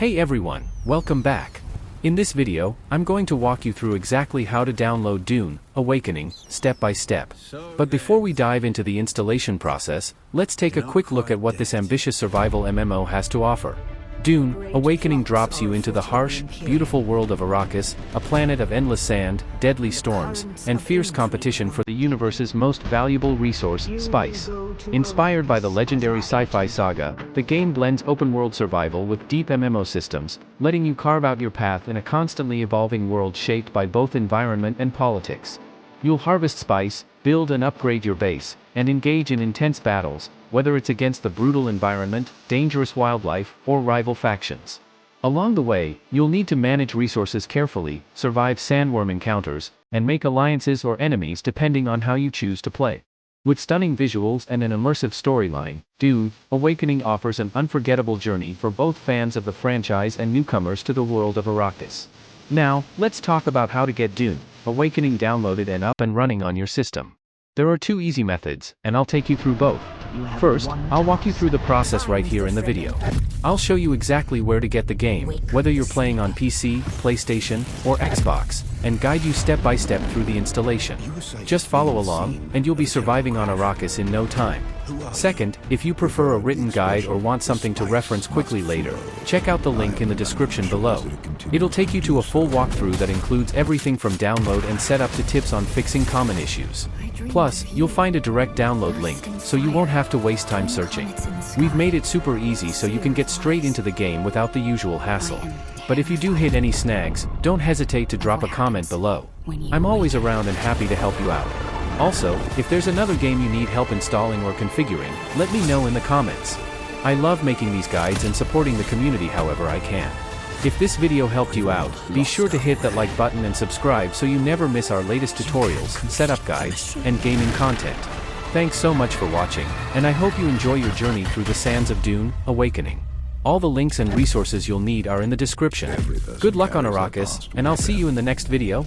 Hey everyone, welcome back. In this video, I'm going to walk you through exactly how to download Dune, Awakening, step by step. But before we dive into the installation process, let's take a quick look at what this ambitious survival MMO has to offer. Dune, Awakening drops you into the harsh, beautiful world of Arrakis, a planet of endless sand, deadly storms, and fierce competition for the universe's most valuable resource, spice. Inspired by the legendary sci-fi saga, the game blends open-world survival with deep MMO systems, letting you carve out your path in a constantly evolving world shaped by both environment and politics. You'll harvest spice, build and upgrade your base, and engage in intense battles, whether it's against the brutal environment, dangerous wildlife, or rival factions. Along the way, you'll need to manage resources carefully, survive sandworm encounters, and make alliances or enemies depending on how you choose to play. With stunning visuals and an immersive storyline, Dune, Awakening offers an unforgettable journey for both fans of the franchise and newcomers to the world of Arrakis. Now, let's talk about how to get Dune, Awakening downloaded and up and running on your system. There are two easy methods, and I'll take you through both. First, I'll walk you through the process right here in the video. I'll show you exactly where to get the game, whether you're playing on PC, PlayStation, or Xbox, and guide you step by step through the installation. Just follow along, and you'll be surviving on Arrakis in no time. Second, if you prefer a written guide or want something to reference quickly later, check out the link in the description below. It'll take you to a full walkthrough that includes everything from download and setup to tips on fixing common issues. Plus, you'll find a direct download link, so you won't have to waste time searching. We've made it super easy so you can get straight into the game without the usual hassle. But if you do hit any snags, don't hesitate to drop a comment below. I'm always around and happy to help you out. Also, if there's another game you need help installing or configuring, let me know in the comments. I love making these guides and supporting the community however I can. If this video helped you out, be sure to hit that like button and subscribe so you never miss our latest tutorials, setup guides, and gaming content. Thanks so much for watching, and I hope you enjoy your journey through the sands of Dune, Awakening. All the links and resources you'll need are in the description. Good luck on Arrakis, and I'll see you in the next video.